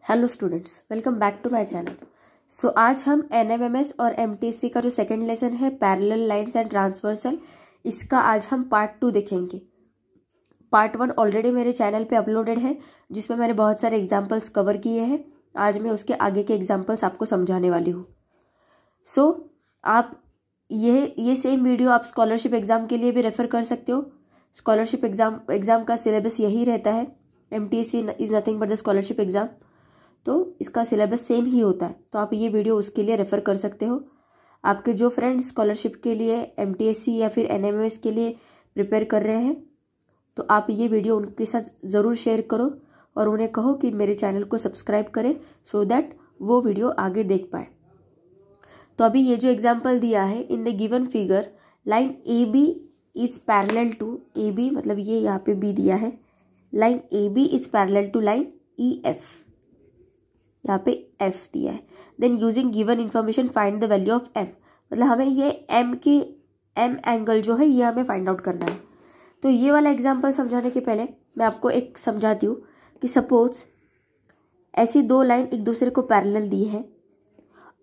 Hello students, welcome back to my channel. So आज हम NMMS और एमटीएससी का जो सेकंड लेसन है पैरेलल लाइंस एंड ट्रांसवर्सल, इसका आज हम पार्ट 2 देखेंगे। पार्ट 1 ऑलरेडी मेरे चैनल पे अपलोडेड है, जिसमें मैंने बहुत सारे एग्जांपल्स कवर किए हैं। आज मैं उसके आगे के एग्जांपल्स आपको समझाने वाली हूँ। सो आप ये सेम वीडियो आप स्कॉलरशिप एग्ज़ाम के लिए भी रेफ़र कर सकते हो। स्कॉलरशिप एग्ज़ाम का सिलेबस यही रहता है। MTSC is nothing but the scholarship exam, तो इसका सिलेबस सेम ही होता है। तो आप ये वीडियो उसके लिए रेफ़र कर सकते हो। आपके जो फ्रेंड्स स्कॉलरशिप के लिए एमटीएससी या फिर एनएमएमएस के लिए प्रिपेयर कर रहे हैं, तो आप ये वीडियो उनके साथ ज़रूर शेयर करो और उन्हें कहो कि मेरे चैनल को सब्सक्राइब करें, सो दैट वो वीडियो आगे देख पाए। तो अभी ये जो एग्जाम्पल दिया है, in the given figure line A B is parallel to A B, मतलब ये यहाँ पे बी दिया है। Line A B is parallel to line E F, यहाँ पे f दिया है। Then using given information find the value of m, मतलब हमें ये m एंगल जो है ये हमें फाइंड आउट करना है। तो ये वाला एग्जांपल समझाने के पहले मैं आपको एक समझाती हूँ कि सपोज ऐसी दो लाइन एक दूसरे को पैरेलल दी है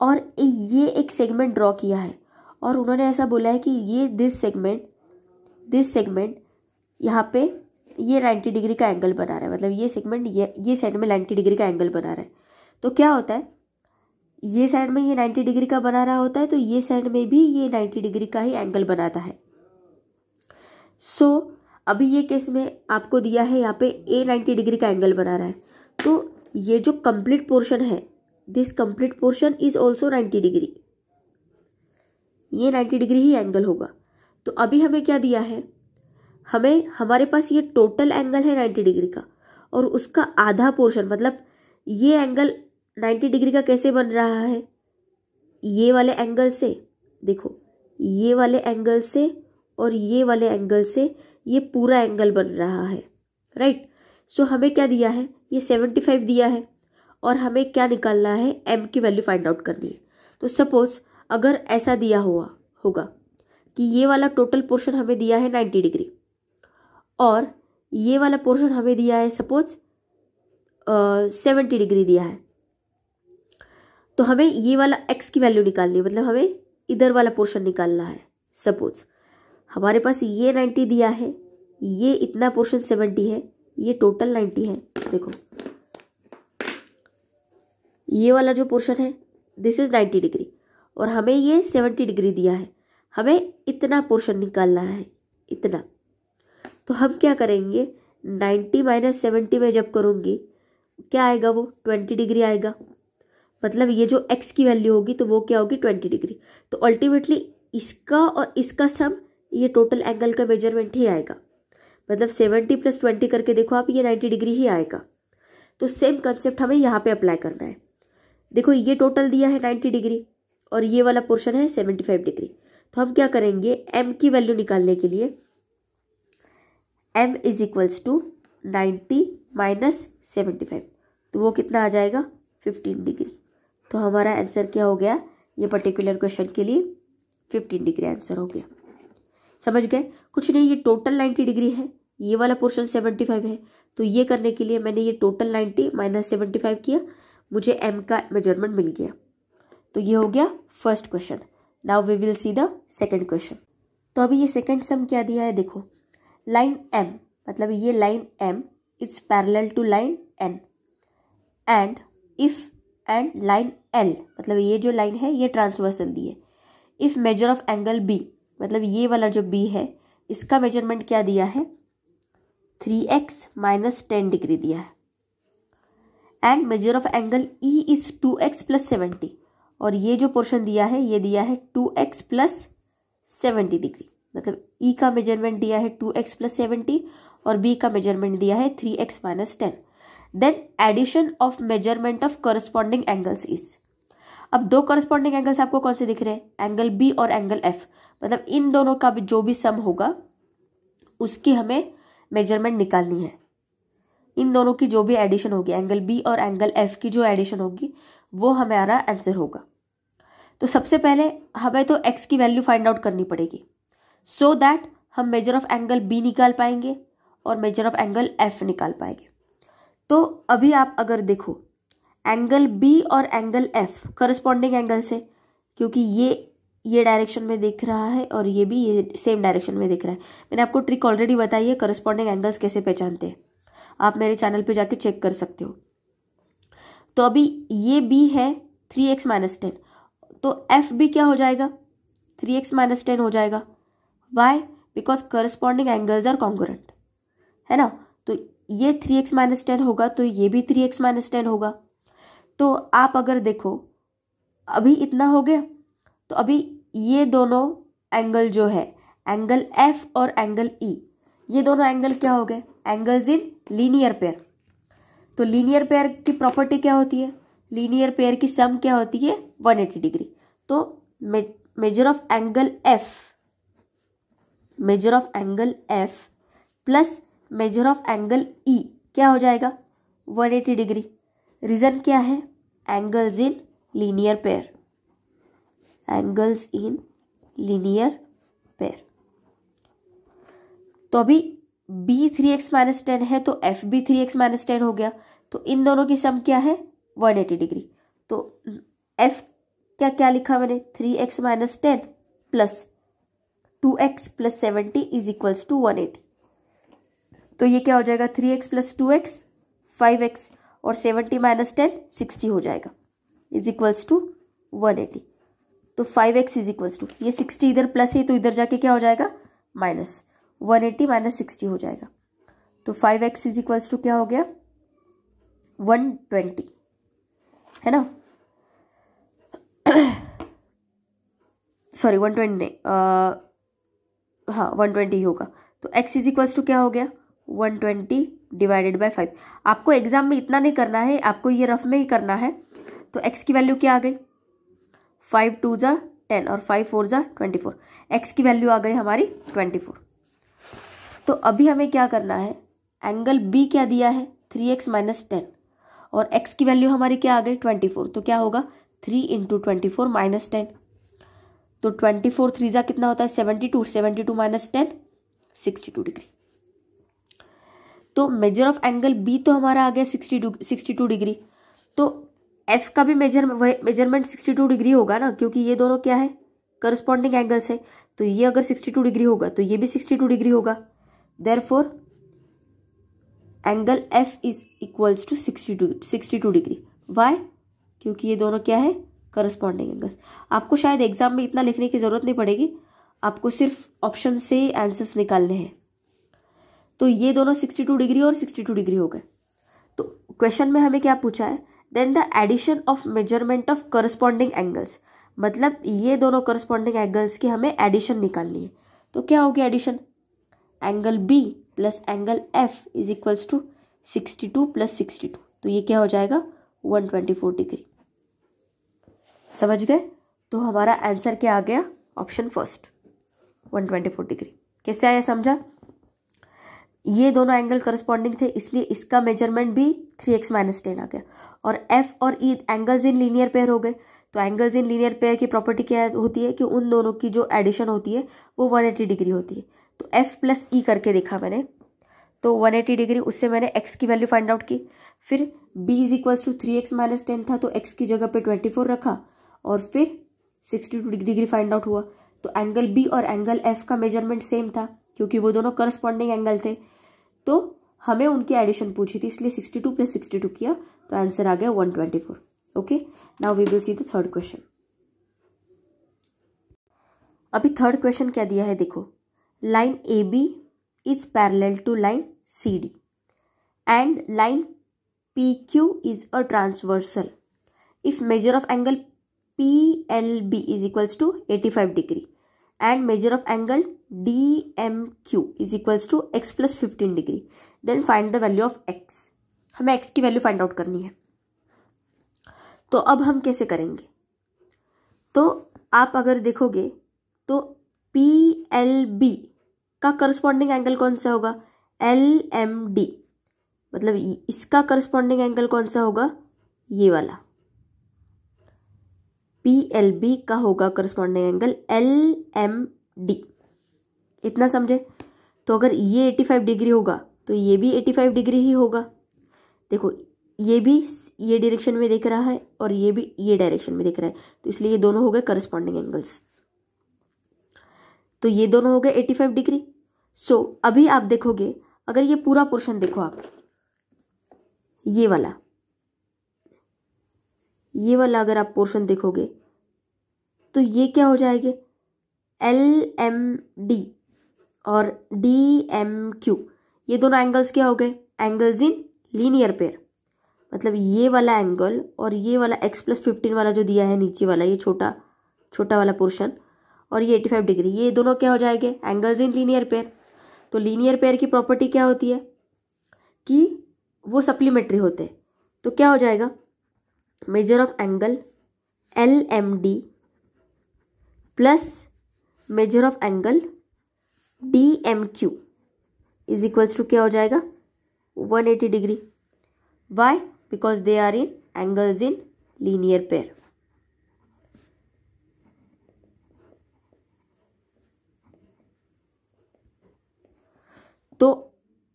और ये एक सेगमेंट ड्रॉ किया है, और उन्होंने ऐसा बोला है कि ये दिस सेगमेंट यहाँ पे ये 90 डिग्री का एंगल बना रहा है, मतलब ये सेगमेंट ये साइड में 90 डिग्री का एंगल बना रहा है। तो क्या होता है, ये साइड में ये 90 डिग्री का बना रहा होता है, तो ये साइड में भी ये 90 डिग्री का ही एंगल बनाता है। सो अभी ये केस में आपको दिया है यहाँ पे ए 90 डिग्री का एंगल बना रहा है, तो ये जो कंप्लीट पोर्शन है, this complete portion is also 90 degree, ये 90 डिग्री ही एंगल होगा। तो अभी हमें क्या दिया है, हमारे पास ये टोटल एंगल है 90 डिग्री का, और उसका आधा पोर्शन, मतलब ये एंगल 90 डिग्री का कैसे बन रहा है, ये वाले एंगल से, देखो ये वाले एंगल से और ये वाले एंगल से ये पूरा एंगल बन रहा है, राइट। सो हमें क्या दिया है, ये 75 दिया है, और हमें क्या निकालना है, m की वैल्यू फाइंड आउट करनी है। तो सपोज अगर ऐसा दिया होगा कि ये वाला टोटल पोर्शन हमें दिया है 90 डिग्री, और ये वाला पोर्शन हमें दिया है सपोज 70 डिग्री दिया है, तो हमें ये वाला x की वैल्यू निकालनी है, मतलब हमें इधर वाला पोर्शन निकालना है। सपोज हमारे पास ये 90 दिया है, ये इतना पोर्शन 70 है, ये टोटल 90 है। देखो ये वाला जो पोर्शन है दिस इज 90 डिग्री, और हमें ये 70 डिग्री दिया है, हमें इतना पोर्शन निकालना है, इतना। तो हम क्या करेंगे, 90 माइनस 70 में जब करूँगी क्या आएगा, वो 20 डिग्री आएगा, मतलब ये जो x की वैल्यू होगी तो वो क्या होगी, 20 डिग्री। तो अल्टीमेटली इसका और इसका सम, ये टोटल एंगल का मेजरमेंट ही आएगा, मतलब 70 प्लस 20 करके देखो आप, ये 90 डिग्री ही आएगा। तो सेम कंसेप्ट हमें यहाँ पे अप्लाई करना है। देखो ये टोटल दिया है 90 डिग्री और ये वाला पोर्शन है 75 डिग्री। तो हम क्या करेंगे, m की वैल्यू निकालने के लिए m is equals to 90 minus 75, तो वो कितना आ जाएगा, 15 डिग्री। तो हमारा आंसर क्या हो गया, ये पर्टिकुलर क्वेश्चन के लिए 15 डिग्री आंसर हो गया। समझ गए, कुछ नहीं, ये टोटल 90 डिग्री है, ये वाला पोर्शन 75 है, तो ये करने के लिए मैंने ये टोटल 90 माइनस 75 किया, मुझे m का मेजरमेंट मिल गया। तो ये हो गया first question. Now we will see the second question. तो अभी ये सेकेंड सम क्या दिया है, देखो लाइन m, मतलब ये line m is parallel to line n, and line L, मतलब ये जो लाइन है ये ट्रांसवर्सल दी है। If measure of angle B, मतलब ये वाला जो B है इसका मेजरमेंट क्या दिया है, 3x माइनस 10 डिग्री दिया है, and measure of angle E is 2x plus 70, और ये जो पोर्शन दिया है ये दिया है 2x प्लस 70 डिग्री, मतलब E का मेजरमेंट दिया है 2x प्लस 70 और B का मेजरमेंट दिया है 3x minus 10। Then addition of measurement of corresponding angles is, अब दो करस्पॉन्डिंग एंगल्स आपको कौन से दिख रहे हैं, एंगल बी और एंगल एफ, मतलब इन दोनों का भी जो भी सम होगा उसकी हमें मेजरमेंट निकालनी है। इन दोनों की जो भी एडिशन होगी, एंगल बी और एंगल एफ की जो एडिशन होगी वो हमारा आंसर होगा। तो सबसे पहले हमें तो एक्स की वैल्यू फाइंड आउट करनी पड़ेगी, सो दैट हम मेजर ऑफ एंगल बी निकाल पाएंगे और मेजर ऑफ एंगल एफ निकाल पाएंगे। तो अभी आप अगर देखो एंगल बी और एंगल एफ करस्पॉन्डिंग एंगल से, क्योंकि ये डायरेक्शन में दिख रहा है और ये भी ये सेम डायरेक्शन में दिख रहा है। मैंने आपको ट्रिक ऑलरेडी बताई है करस्पॉन्डिंग एंगल्स कैसे पहचानते हैं, आप मेरे चैनल पे जाके चेक कर सकते हो। तो अभी ये बी है 3x - 10, तो एफ भी क्या हो जाएगा 3x - 10 हो जाएगा। Why? Because corresponding angles are congruent, है ना। तो ये 3x - 10 होगा तो ये भी 3x - 10 होगा। तो आप अगर देखो अभी इतना हो गया, तो अभी ये दोनों एंगल जो है एंगल एफ और एंगल ई, ये दोनों एंगल क्या हो गए, एंगल्स इन लीनियर पेयर। तो लीनियर पेयर की प्रॉपर्टी क्या होती है, लीनियर पेयर की सम क्या होती है 180 डिग्री। तो major of angle F plus measure of angle E क्या हो जाएगा 180 डिग्री। रीजन क्या है, angles in linear pair, angles in linear pair. तो अभी b 3x - 10 है तो f भी 3x - 10 हो गया। तो इन दोनों की सम क्या है 180 डिग्री। तो f क्या लिखा मैंने 3x - 10 plus 2x plus 70 is equals to 180। तो ये क्या हो जाएगा 3x प्लस 2x 5x और 70 - 10 60 हो जाएगा इज इक्वल्स टू 180। तो 5x इज इक्वल्स टू, ये 60 इधर प्लस है तो इधर जाके क्या हो जाएगा माइनस, 180 - 60 हो जाएगा। तो 5x इज इक्वल्स टू क्या हो गया 120, है ना। सॉरी 120 नहीं, हाँ 120 ही होगा। तो x इज इक्वल्स टू क्या हो गया 120 डिवाइडेड बाय 5। आपको एग्जाम में इतना नहीं करना है, आपको ये रफ में ही करना है। तो x की वैल्यू क्या आ गई 5 2 = 10 और 5 4 = 24। x की वैल्यू आ गई हमारी 24। तो अभी हमें क्या करना है, एंगल b क्या दिया है 3x - 10 और x की वैल्यू हमारी क्या आ गई 24। तो क्या होगा 3 × 24 - 10। तो 24 3 ज़ा कितना होता है 72, 72 - 10 62 डिग्री। तो मेजर ऑफ एंगल b तो हमारा आ गया 62 डिग्री। तो f का भी मेजरमेंट 62 डिग्री होगा ना, क्योंकि ये दोनों क्या है करस्पॉन्डिंग एंगल्स है। तो ये अगर 62 डिग्री होगा तो ये भी 62 डिग्री होगा। Therefore angle f is equals to 62 degree. Why? क्योंकि ये दोनों क्या है करस्पॉन्डिंग एंगल्स। आपको शायद एग्जाम में इतना लिखने की जरूरत नहीं पड़ेगी, आपको सिर्फ ऑप्शन से आंसर्स निकालने हैं। तो ये दोनों 62 डिग्री और 62 डिग्री हो गए। तो क्वेश्चन में हमें क्या पूछा है, then the addition of measurement of corresponding angles, मतलब ये दोनों करस्पॉन्डिंग एंगल्स की हमें एडिशन निकालनी है। तो क्या होगी addition, angle b plus angle f is equals to 62 + 62। तो ये क्या हो जाएगा 124 डिग्री। समझ गए? तो हमारा आंसर क्या आ गया ऑप्शन फर्स्ट 124 डिग्री। कैसे आया समझा? ये दोनों एंगल करस्पॉन्डिंग थे इसलिए इसका मेजरमेंट भी 3x - 10 आ गया। और f और e angles in linear pair हो गए। तो एंगल्स इन लीनियर पेयर की प्रॉपर्टी क्या होती है कि उन दोनों की जो एडिशन होती है वो 180 डिग्री होती है। तो f प्लस e करके देखा मैंने, तो 180 डिग्री, उससे मैंने x की वैल्यू फाइंड आउट की। फिर b is equals to 3x - 10 था तो x की जगह पे 24 रखा और फिर 62 डिग्री फाइंड आउट हुआ। तो एंगल b और एंगल f का मेजरमेंट सेम था क्योंकि वो दोनों करस्पॉन्डिंग एंगल थे। तो हमें उनकी एडिशन पूछी थी इसलिए 62 + 62 किया तो आंसर आ गया 124। Okay, now we will see the third question. अभी थर्ड क्वेश्चन क्या दिया है देखो, line AB is parallel to line CD and line PQ is a transversal if measure of angle PLB is equals to 85 degree and measure of angle DMQ is equals to x + 15 degree, then find the value of x। हमें x की वैल्यू find out करनी है। तो अब हम कैसे करेंगे, तो आप अगर देखोगे तो PLB का करस्पॉन्डिंग एंगल कौन सा होगा LMD, मतलब इसका करस्पॉन्डिंग एंगल कौन सा होगा ये वाला। PLB का होगा करस्पॉन्डिंग एंगल LMD। इतना समझे? तो अगर ये 85 डिग्री होगा तो ये भी 85 डिग्री ही होगा। देखो ये भी ये डायरेक्शन में दिख रहा है और ये भी ये डायरेक्शन में दिख रहा है, तो इसलिए ये दोनों हो गए करस्पॉन्डिंग एंगल्स। तो ये दोनों हो गए 85 डिग्री। सो अभी आप देखोगे, अगर ये पूरा पोर्शन देखो आप, ये वाला अगर आप पोर्शन देखोगे तो ये क्या हो जाएंगे, LMD और DMQ, ये दोनों एंगल्स क्या हो गए, एंगल्स इन लीनियर पेयर। मतलब ये वाला एंगल और ये वाला x+15 वाला जो दिया है नीचे वाला, ये छोटा वाला पोर्शन, और ये 85 डिग्री, ये दोनों क्या हो जाएंगे, एंगल्स इन लीनियर पेयर। तो लीनियर पेयर की प्रॉपर्टी क्या होती है कि वो सप्लीमेंट्री होते हैं। तो क्या हो जाएगा, measure of angle LMD plus measure of angle DMQ is equals to क्या हो जाएगा, 180 degree. Why, because they are in angles in linear pair. तो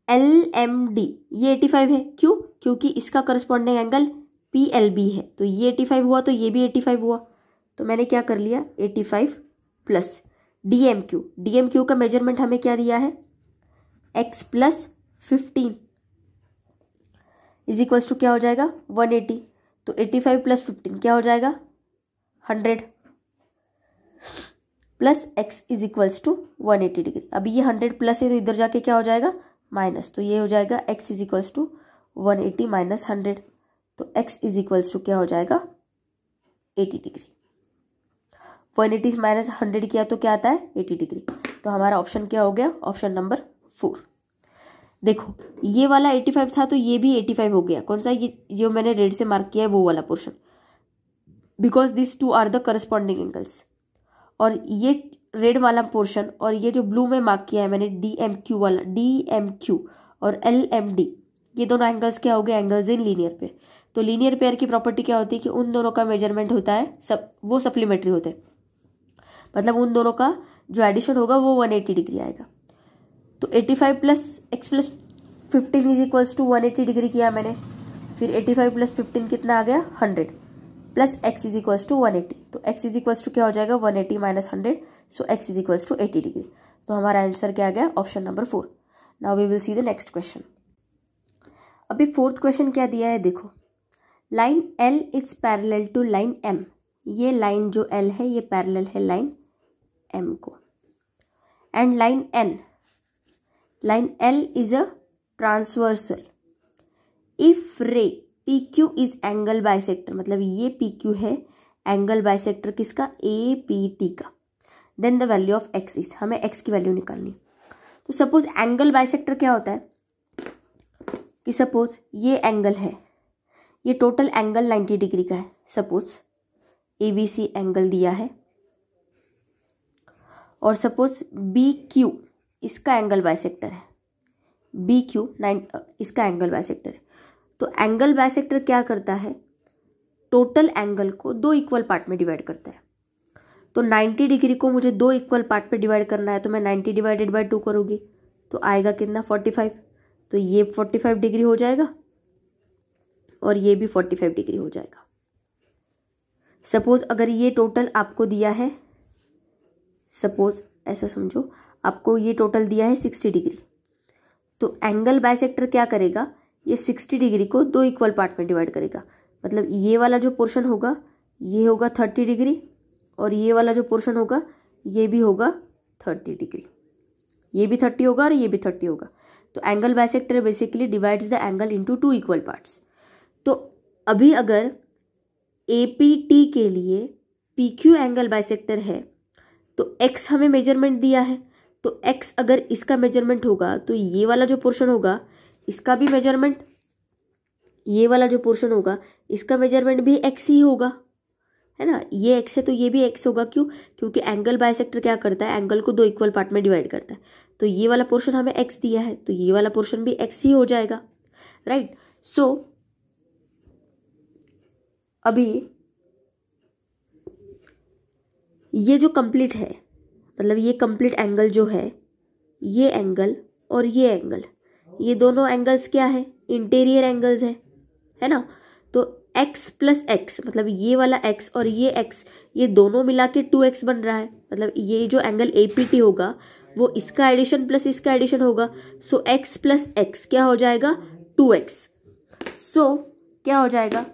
LMD ये 85 है, क्यों, क्योंकि इसका करस्पॉन्डिंग एंगल PLB है, तो ये 85 हुआ तो ये भी 85 हुआ। तो मैंने क्या कर लिया, 85 प्लस DMQ का मेजरमेंट हमें क्या दिया है, x+15 इज इक्वल्स टू क्या हो जाएगा, 180। तो 85 प्लस 15 क्या हो जाएगा, 100 plus x is equals to 180 degree. अभी ये 100 प्लस है तो इधर जाके क्या हो जाएगा, माइनस, तो ये हो जाएगा x is equals to 180 minus 100। तो x इज इक्वल्स टू क्या हो जाएगा, 80 डिग्री। 180 माइनस 100 किया तो क्या आता है, 80 डिग्री। तो हमारा ऑप्शन क्या हो गया, ऑप्शन नंबर 4। देखो ये वाला 85 था तो ये भी 85 हो गया। कौन सा, ये जो मैंने रेड से मार्क किया है वो वाला portion, because this two are the corresponding angles. और ये रेड वाला पोर्शन और ये जो ब्लू में मार्क किया है मैंने DMQ और LMD, ये दोनों एंगल्स क्या हो गए, एंगल्स इन लीनियर पेयर। तो लीनियर पेयर की प्रॉपर्टी क्या होती है कि उन दोनों का मेजरमेंट होता है वो सप्लीमेंट्री होते हैं, मतलब उन दोनों का जो एडिशन होगा वो 180 डिग्री आएगा। तो 85 plus x+15 is equals to 180 degree किया मैंने, फिर 85 प्लस 15 कितना आ गया, 100 plus x is equals to 180। तो x इज इक्वल्स टू क्या हो जाएगा, 180 minus 100, so x is equals to 80 degree. तो हमारा आंसर क्या आ गया, option number 4। Now we will see the next question. अभी फोर्थ क्वेश्चन क्या दिया है, देखो line L is parallel to line M। ये लाइन जो L है ये पैरेलल है लाइन M को। And line L is a transversal if ray PQ is angle bisector, मतलब ये PQ है एंगल बाइसेक्टर किसका, APT का। Then the value of x is, हमें x की वैल्यू निकालनी। तो सपोज एंगल बाइसेक्टर क्या होता है कि सपोज ये एंगल है, ये टोटल एंगल 90 डिग्री का है। सपोज ABC एंगल दिया है और सपोज BQ इसका एंगल बाइसेक्टर है, BQ इसका एंगल बाइसेक्टर है। तो एंगल बाइसेक्टर क्या करता है, टोटल एंगल को 2 इक्वल पार्ट में डिवाइड करता है। तो 90 डिग्री को मुझे 2 इक्वल पार्ट पे डिवाइड करना है, तो मैं 90 डिवाइडेड बाय 2 करूँगी तो आएगा कितना, 45। तो ये 45 डिग्री हो जाएगा और ये भी 45 डिग्री हो जाएगा। सपोज अगर ये टोटल आपको दिया है, सपोज ऐसा समझो आपको ये टोटल दिया है 60 डिग्री, तो एंगल बाइसेक्टर क्या करेगा, ये 60 डिग्री को 2 इक्वल पार्ट में डिवाइड करेगा। मतलब ये वाला जो पोर्शन होगा ये होगा 30 डिग्री और ये वाला जो पोर्शन होगा ये भी होगा 30 डिग्री, ये भी 30 होगा और ये भी 30 होगा। तो angle bisector basically divides the angle into 2 equal parts. तो अभी अगर APT के लिए PQ एंगल बाइसेक्टर है तो x हमें मेजरमेंट दिया है, तो x अगर इसका मेजरमेंट होगा तो ये वाला जो पोर्शन होगा इसका भी मेजरमेंट, ये वाला जो पोर्शन होगा इसका मेजरमेंट भी x ही होगा, है ना। ये x है तो ये भी x होगा, क्यों, क्योंकि एंगल बाइसेक्टर क्या करता है, एंगल को 2 इक्वल पार्ट में डिवाइड करता है। तो ये वाला पोर्शन हमें x दिया है तो ये वाला पोर्शन भी x ही हो जाएगा, राइट। सो अभी ये जो कंप्लीट है, मतलब ये कंप्लीट एंगल जो है, ये एंगल और ये एंगल, ये दोनों एंगल्स क्या है, इंटीरियर एंगल्स है है ना। तो x प्लस एक्स मतलब ये वाला x और ये x, ये दोनों मिला के 2x बन रहा है। मतलब ये जो एंगल APT होगा वो इसका एडिशन प्लस इसका एडिशन होगा। सो x प्लस एक्स क्या हो जाएगा 2x। सो क्या हो जाएगा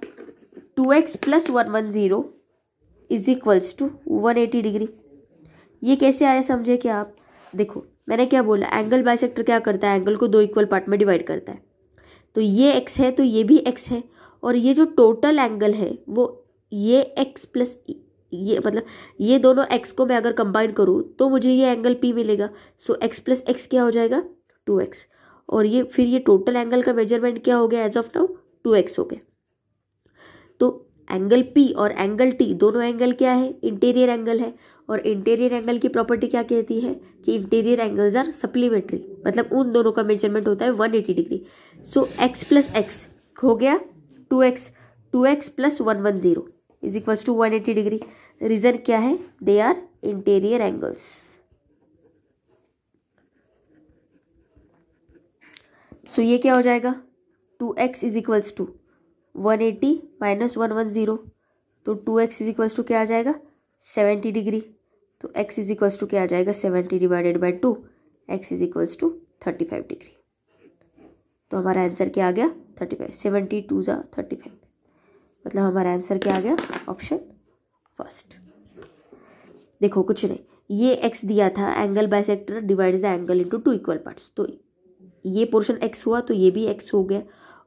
2x plus 110 is equals to 180 degree. ये कैसे आया समझे क्या आप। देखो मैंने क्या बोला, एंगल बाइसेक्टर क्या करता है, एंगल को दो इक्वल पार्ट में डिवाइड करता है। तो ये x है तो ये भी x है, और ये जो टोटल एंगल है वो ये x प्लस ये मतलब ये दोनों x को मैं अगर कंबाइन करूँ तो मुझे ये एंगल P मिलेगा। सो x प्लस एक्स क्या हो जाएगा 2x, और ये फिर ये टोटल एंगल का मेजरमेंट क्या हो गया एज ऑफ नाउ 2x हो गया। तो एंगल P और एंगल T दोनों एंगल क्या है, इंटीरियर एंगल है, और इंटीरियर एंगल की प्रॉपर्टी क्या कहती है कि इंटीरियर एंगल्स आर सप्लीमेंट्री, मतलब उन दोनों का मेजरमेंट होता है 180 degree. So x plus x हो गया 2x plus 110 is equals to 180 degree. Reason क्या है, they are interior angles. So ये क्या हो जाएगा 2x is equals to 180 minus 110, तो 2x इज इक्वल्स टू क्या आ जाएगा 70 डिग्री। तो x इज इक्वल्स टू क्या आ जाएगा 70 divided by 2, x is equals to 35 degree. तो हमारा आंसर क्या आ गया 35, 72 ज़ा 35, मतलब हमारा आंसर क्या आ गया ऑप्शन फर्स्ट। देखो कुछ नहीं, ये x दिया था, angle bisector divides the angle into 2 equal parts, तो ये पोर्शन x हुआ तो ये भी x हो गया।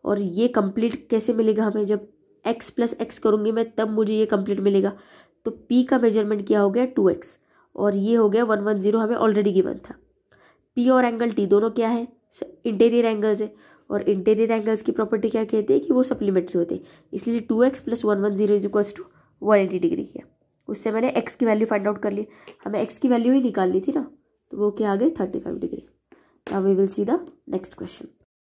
और ये कंप्लीट कैसे मिलेगा हमें, जब x प्लस एक्स करूँगी मैं तब मुझे ये कंप्लीट मिलेगा। तो p का मेजरमेंट क्या हो गया 2x, और ये हो गया 110 हमें ऑलरेडी गिवन था। p और एंगल t दोनों क्या है इंटीरियर एंगल्स है, और इंटीरियर एंगल्स की प्रॉपर्टी क्या कहती है कि वो सप्लीमेंट्री होते हैं, इसलिए 2x plus 110 is equals to 180 degree किया। उससे मैंने x की वैल्यू फाइंड आउट कर ली, हमें x की वैल्यू ही निकालनी थी ना, तो वो क्या आ गई 35 degree. Now we will see the next question.